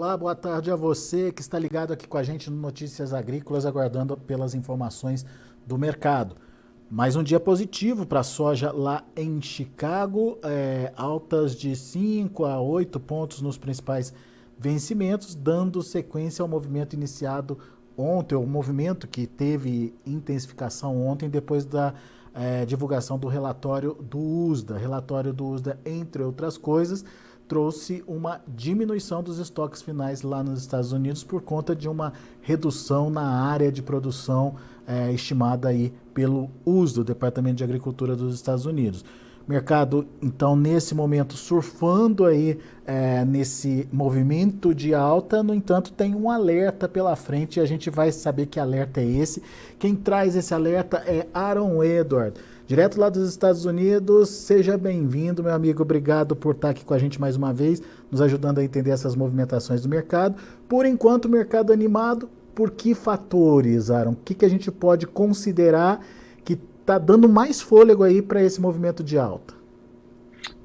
Olá, boa tarde a você que está ligado aqui com a gente no Notícias Agrícolas, aguardando pelas informações do mercado. Mais um dia positivo para a soja lá em Chicago, altas de 5 a 8 pontos nos principais vencimentos, dando sequência ao movimento iniciado ontem, o movimento que teve intensificação ontem depois da divulgação do relatório do USDA. Relatório do USDA, entre outras coisas, trouxe uma diminuição dos estoques finais lá nos Estados Unidos por conta de uma redução na área de produção estimada aí pelo USDA, o Departamento de Agricultura dos Estados Unidos. Mercado, então, nesse momento, surfando aí nesse movimento de alta, no entanto, tem um alerta pela frente e a gente vai saber que alerta é esse. Quem traz esse alerta é Aaron Edward, direto lá dos Estados Unidos. Seja bem-vindo, meu amigo. Obrigado por estar aqui com a gente mais uma vez, nos ajudando a entender essas movimentações do mercado. Por enquanto, o mercado animado, por que fatores, Aaron? O que a gente pode considerar que está dando mais fôlego aí para esse movimento de alta?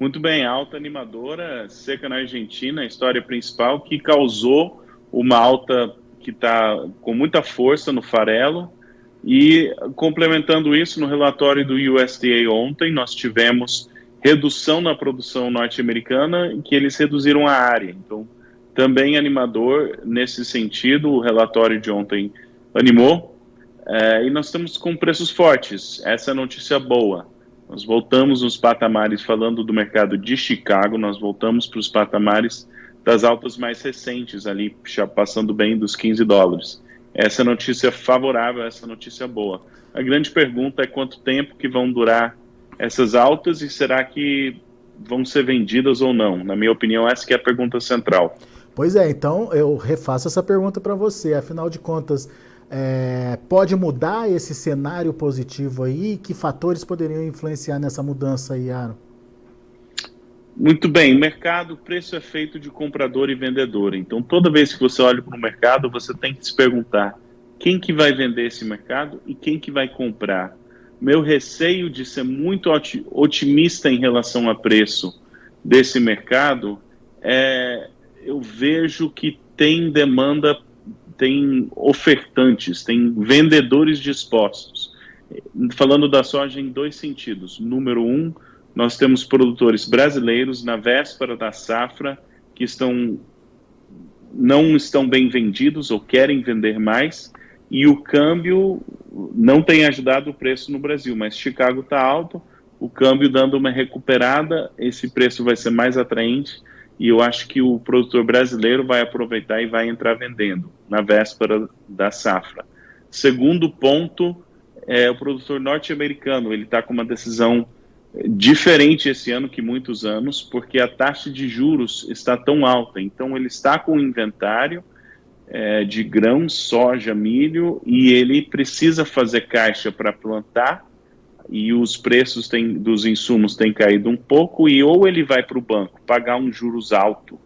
Muito bem, alta animadora, seca na Argentina, a história principal que causou uma alta que está com muita força no farelo. E complementando isso, no relatório do USDA ontem, nós tivemos redução na produção norte-americana, que eles reduziram a área. Então, também animador nesse sentido, o relatório de ontem animou. E nós estamos com preços fortes, essa é a notícia boa. Nós voltamos nos patamares, falando do mercado de Chicago, nós voltamos para os patamares das altas mais recentes, ali já passando bem dos $15. Essa notícia favorável, essa notícia boa. A grande pergunta é quanto tempo que vão durar essas altas e será que vão ser vendidas ou não? Na minha opinião, essa que é a pergunta central. Pois é, então eu refaço essa pergunta para você. Afinal de contas, pode mudar esse cenário positivo aí? Que fatores poderiam influenciar nessa mudança aí, Aaron? Muito bem, mercado, preço é feito de comprador e vendedor. Então, toda vez que você olha para o mercado, você tem que se perguntar quem que vai vender esse mercado e quem que vai comprar. Meu receio de ser muito otimista em relação a preço desse mercado eu vejo que tem demanda, tem ofertantes, tem vendedores dispostos. Falando da soja em dois sentidos. Número um, nós temos produtores brasileiros na véspera da safra que não estão bem vendidos ou querem vender mais, e o câmbio não tem ajudado o preço no Brasil, mas Chicago está alto, o câmbio dando uma recuperada, esse preço vai ser mais atraente, e eu acho que o produtor brasileiro vai aproveitar e vai entrar vendendo na véspera da safra. Segundo ponto, o produtor norte-americano, ele está com uma decisão diferente esse ano que muitos anos, porque a taxa de juros está tão alta, então ele está com inventário de grãos, soja, milho, e ele precisa fazer caixa para plantar, e os preços dos insumos têm caído um pouco, e ou ele vai para o banco pagar um juros alto,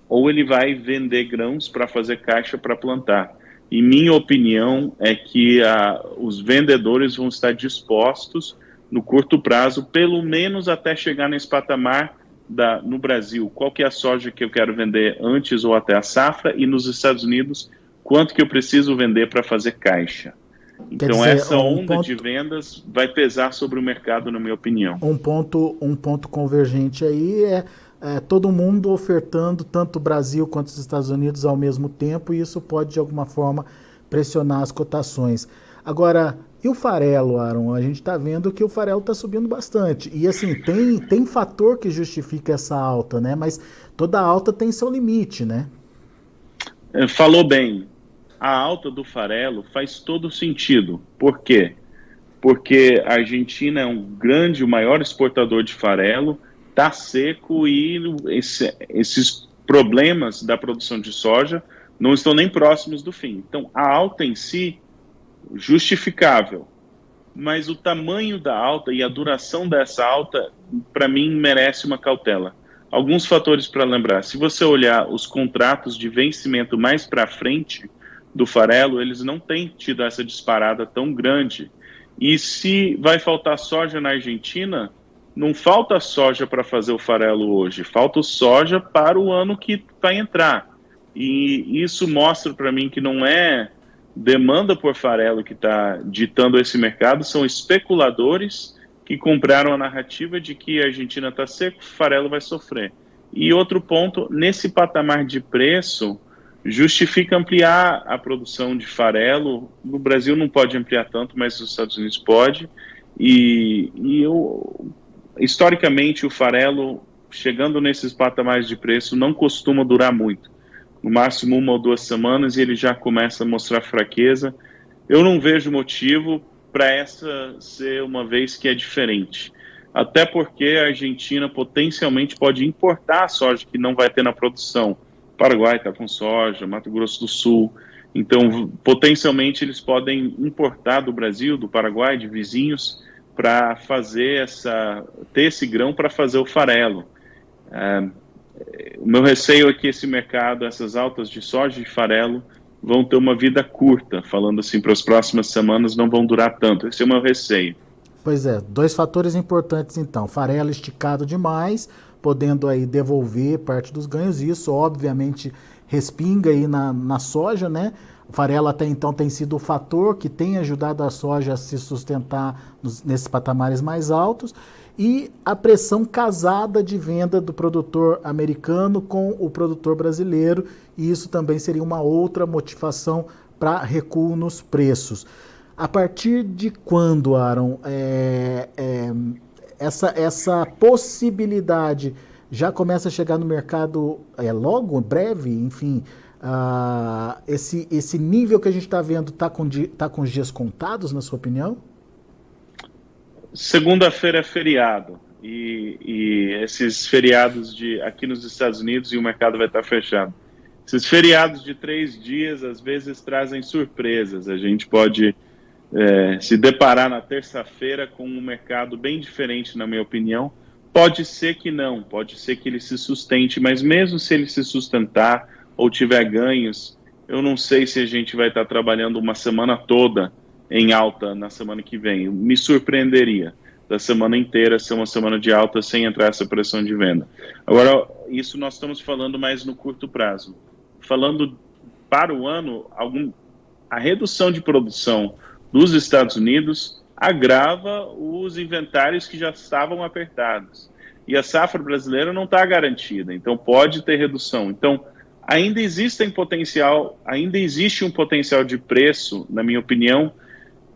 ou ele vai vender grãos para fazer caixa para plantar. E minha opinião é que os vendedores vão estar dispostos no curto prazo, pelo menos até chegar nesse patamar no Brasil. Qual que é a soja que eu quero vender antes ou até a safra? E nos Estados Unidos, quanto que eu preciso vender para fazer caixa? Então, essa onda de vendas vai pesar sobre o mercado, na minha opinião. Um ponto convergente aí é todo mundo ofertando, tanto o Brasil quanto os Estados Unidos ao mesmo tempo, e isso pode, de alguma forma, pressionar as cotações. Agora, e o farelo, Aaron? A gente está vendo que o farelo está subindo bastante. E assim, tem fator que justifica essa alta, né? Mas toda alta tem seu limite, né? Falou bem. A alta do farelo faz todo sentido. Por quê? Porque a Argentina é o maior exportador de farelo, está seco e esses problemas da produção de soja não estão nem próximos do fim. Então, a alta em si, justificável, mas o tamanho da alta e a duração dessa alta, para mim, merece uma cautela. Alguns fatores para lembrar. Se você olhar os contratos de vencimento mais para frente do farelo, eles não têm tido essa disparada tão grande. E se vai faltar soja na Argentina, não falta soja para fazer o farelo hoje, falta soja para o ano que vai entrar. E isso mostra para mim que não é demanda por farelo que está ditando esse mercado, são especuladores que compraram a narrativa de que a Argentina está seca, o farelo vai sofrer. E outro ponto, nesse patamar de preço, justifica ampliar a produção de farelo. No Brasil não pode ampliar tanto, mas nos Estados Unidos pode. Historicamente, o farelo, chegando nesses patamares de preço, não costuma durar muito. No máximo 1 ou 2 semanas e ele já começa a mostrar fraqueza. Eu não vejo motivo para essa ser uma vez que é diferente. Até porque a Argentina potencialmente pode importar a soja que não vai ter na produção. O Paraguai está com soja, Mato Grosso do Sul. Então, potencialmente, eles podem importar do Brasil, do Paraguai, de vizinhos, para ter esse grão para fazer o farelo. O meu receio é que esse mercado, essas altas de soja e farelo, vão ter uma vida curta, falando assim, para as próximas semanas não vão durar tanto. Esse é o meu receio. Pois é, 2 fatores importantes então. Farelo esticado demais, podendo aí devolver parte dos ganhos. Isso, obviamente, respinga aí na soja, né? O farelo até então tem sido o fator que tem ajudado a soja a se sustentar nesses patamares mais altos. E a pressão casada de venda do produtor americano com o produtor brasileiro, e isso também seria uma outra motivação para recuo nos preços. A partir de quando, Aaron, essa possibilidade já começa a chegar no mercado logo, breve, enfim, esse nível que a gente está vendo está com os dias contados, na sua opinião? Segunda-feira é feriado e esses feriados aqui nos Estados Unidos e o mercado vai estar fechado. Esses feriados de 3 dias às vezes trazem surpresas. A gente pode se deparar na terça-feira com um mercado bem diferente, na minha opinião. Pode ser que não, pode ser que ele se sustente, mas mesmo se ele se sustentar ou tiver ganhos, eu não sei se a gente vai estar trabalhando uma semana toda em alta na semana que vem. Me surpreenderia da semana inteira ser uma semana de alta sem entrar essa pressão de venda. Agora, isso nós estamos falando mais no curto prazo. Falando para o ano, a redução de produção dos Estados Unidos agrava os inventários que já estavam apertados. E a safra brasileira não está garantida, então pode ter redução. Então, ainda existe um potencial de preço, na minha opinião,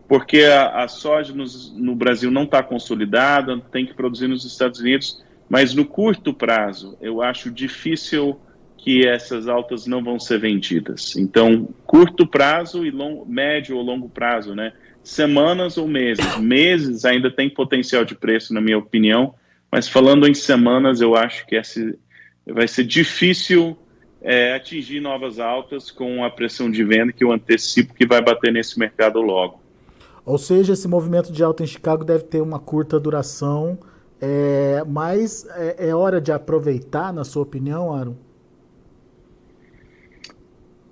porque a soja no Brasil não está consolidada, tem que produzir nos Estados Unidos, mas no curto prazo eu acho difícil que essas altas não vão ser vendidas. Então, curto prazo e médio ou longo prazo, né? Semanas ou meses. Meses ainda tem potencial de preço, na minha opinião, mas falando em semanas, eu acho que vai ser difícil atingir novas altas com a pressão de venda que eu antecipo que vai bater nesse mercado logo. Ou seja, esse movimento de alta em Chicago deve ter uma curta duração, mas é hora de aproveitar, na sua opinião, Aaron?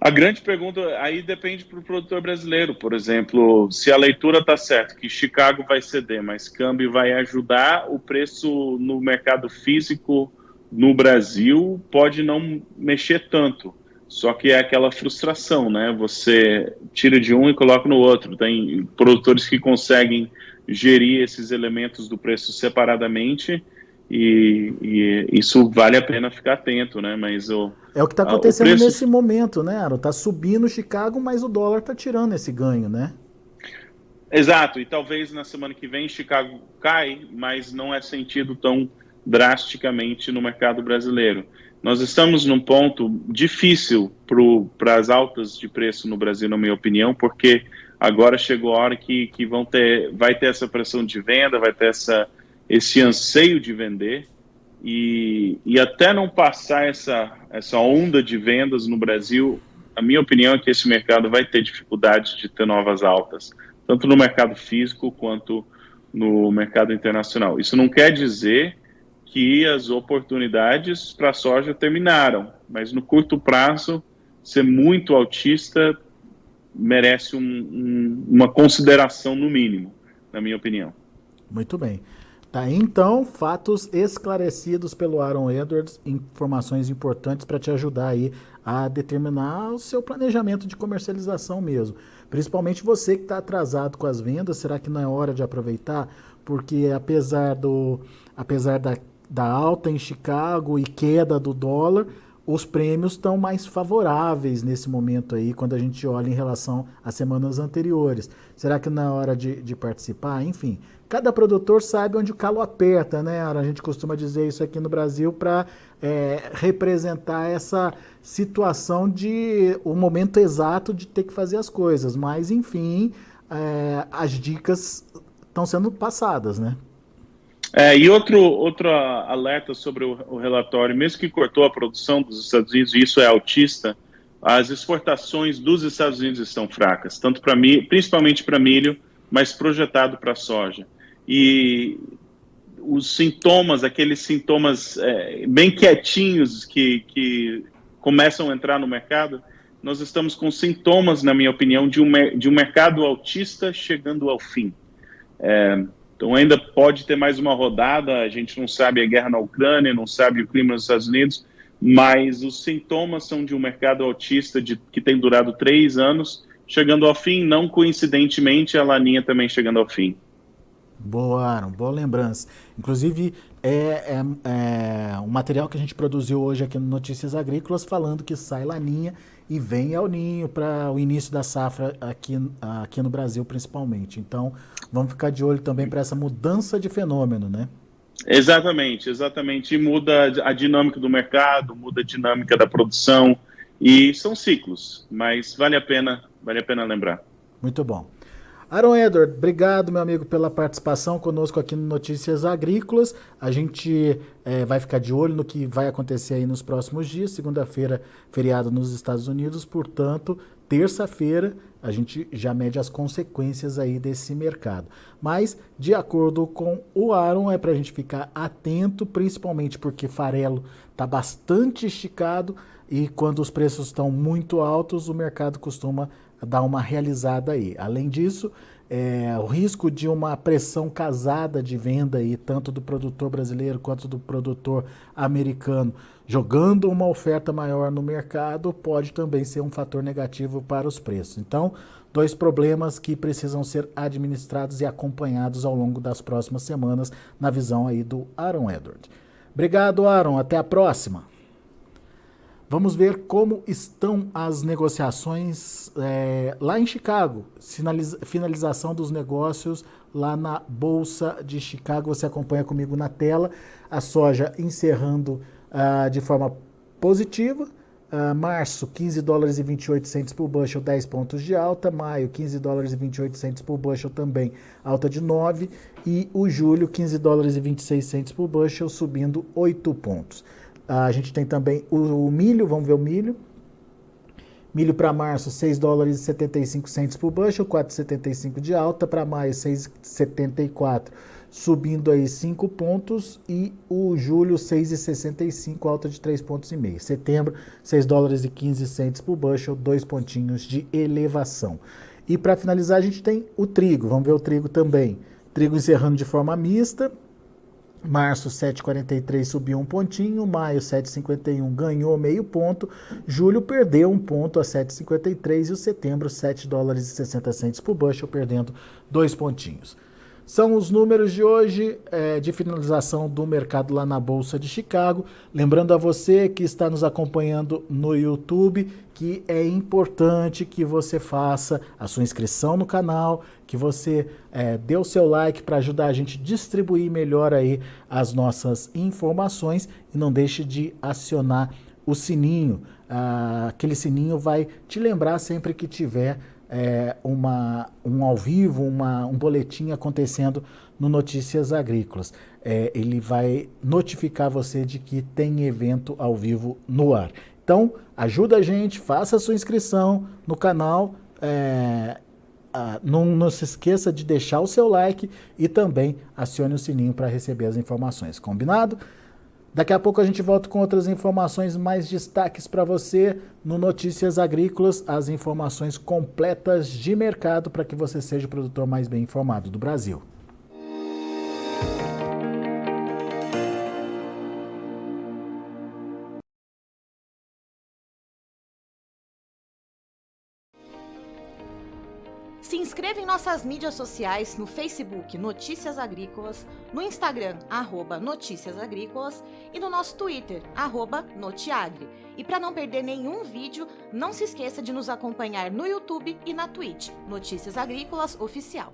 A grande pergunta aí depende para o produtor brasileiro, por exemplo, se a leitura está certa, que Chicago vai ceder, mas câmbio vai ajudar, o preço no mercado físico no Brasil pode não mexer tanto. Só que é aquela frustração, né? Você tira de um e coloca no outro. Tem produtores que conseguem gerir esses elementos do preço separadamente e isso vale a pena ficar atento, né? Mas é o que está acontecendo nesse momento, né, Aaron? Está subindo Chicago, mas o dólar está tirando esse ganho, né? Exato, e talvez na semana que vem Chicago cai, mas não é sentido tão drasticamente no mercado brasileiro. Nós estamos num ponto difícil para as altas de preço no Brasil, na minha opinião, porque agora chegou a hora que vai ter essa pressão de venda, vai ter esse anseio de vender, e até não passar essa onda de vendas no Brasil, a minha opinião é que esse mercado vai ter dificuldade de ter novas altas, tanto no mercado físico quanto no mercado internacional. Isso não quer dizer que as oportunidades para a soja terminaram, mas no curto prazo, ser muito altista merece uma consideração no mínimo, na minha opinião. Muito bem. Tá aí, então, fatos esclarecidos pelo Aaron Edwards, informações importantes para te ajudar aí a determinar o seu planejamento de comercialização mesmo. Principalmente você que está atrasado com as vendas, será que não é hora de aproveitar? Porque apesar da alta em Chicago e queda do dólar, os prêmios estão mais favoráveis nesse momento aí, quando a gente olha em relação às semanas anteriores. Será que não é hora de participar? Enfim, cada produtor sabe onde o calo aperta, né? A gente costuma dizer isso aqui no Brasil para representar essa situação de o momento exato de ter que fazer as coisas. Mas, enfim, as dicas estão sendo passadas, né? E outro alerta sobre o relatório, mesmo que cortou a produção dos Estados Unidos, e isso é altista, as exportações dos Estados Unidos estão fracas, tanto para principalmente para milho, mas projetado para soja. E os sintomas, aqueles sintomas bem quietinhos que começam a entrar no mercado, nós estamos com sintomas, na minha opinião, de um mercado altista chegando ao fim. Então ainda pode ter mais uma rodada, a gente não sabe a guerra na Ucrânia, não sabe o clima nos Estados Unidos, mas os sintomas são de um mercado altista que tem durado 3 anos, chegando ao fim, não coincidentemente a laninha também chegando ao fim. Boa, Aaron, boa lembrança. Inclusive, um material que a gente produziu hoje aqui no Notícias Agrícolas falando que sai laninha e vem El Ninho para o início da safra aqui no Brasil, principalmente. Então, vamos ficar de olho também para essa mudança de fenômeno, né? Exatamente. E muda a dinâmica do mercado, muda a dinâmica da produção, e são ciclos, mas vale a pena lembrar. Muito bom. Aaron Edward, obrigado, meu amigo, pela participação conosco aqui no Notícias Agrícolas. A gente vai ficar de olho no que vai acontecer aí nos próximos dias. Segunda-feira, feriado nos Estados Unidos, portanto, terça-feira a gente já mede as consequências aí desse mercado. Mas, de acordo com o Aaron, é para a gente ficar atento, principalmente porque farelo está bastante esticado e quando os preços estão muito altos, o mercado costuma dar uma realizada aí. Além disso, o risco de uma pressão casada de venda aí, tanto do produtor brasileiro quanto do produtor americano, jogando uma oferta maior no mercado, pode também ser um fator negativo para os preços. Então, 2 problemas que precisam ser administrados e acompanhados ao longo das próximas semanas, na visão aí do Aaron Edward. Obrigado, Aaron. Até a próxima. Vamos ver como estão as negociações lá em Chicago. Finalização dos negócios lá na Bolsa de Chicago. Você acompanha comigo na tela. A soja encerrando de forma positiva. Março, 15 dólares e 28 centes por bushel, 10 pontos de alta. Maio, 15 dólares e 28 centes por bushel, também alta de 9. E o julho, 15 dólares e 26 centes por bushel, subindo 8 pontos. A gente tem também o milho, vamos ver o milho. Milho para março, 6 dólares e 75 centes por bushel, 4,75 de alta. Para maio, 6,74, subindo aí 5 pontos. E o julho, 6,65, alta de 3,5 pontos. Setembro, 6 dólares e 15 centes por bushel, 2 pontinhos de elevação. E para finalizar, a gente tem o trigo. Vamos ver o trigo também. Trigo encerrando de forma mista. Março, 7,43, subiu 1 pontinho. Maio, 7,51, ganhou meio ponto. Julho perdeu 1 ponto a 7,53. E o setembro, 7 dólares e 60 centes por bushel, perdendo 2 pontinhos. São os números de hoje de finalização do mercado lá na Bolsa de Chicago. Lembrando a você que está nos acompanhando no YouTube que é importante que você faça a sua inscrição no canal, que você dê o seu like para ajudar a gente a distribuir melhor aí as nossas informações e não deixe de acionar o sininho. Aquele sininho vai te lembrar sempre que tiver um ao vivo, um boletim acontecendo no Notícias Agrícolas. Ele vai notificar você de que tem evento ao vivo no ar. Então, ajuda a gente, faça a sua inscrição no canal, não se esqueça de deixar o seu like e também acione o sininho para receber as informações. Combinado? Daqui a pouco a gente volta com outras informações, mais destaques para você no Notícias Agrícolas, as informações completas de mercado para que você seja o produtor mais bem informado do Brasil. Se inscreva em nossas mídias sociais, no Facebook Notícias Agrícolas, no Instagram @Notícias Agrícolas e no nosso Twitter @Notiagre. E para não perder nenhum vídeo, não se esqueça de nos acompanhar no YouTube e na Twitch, Notícias Agrícolas Oficial.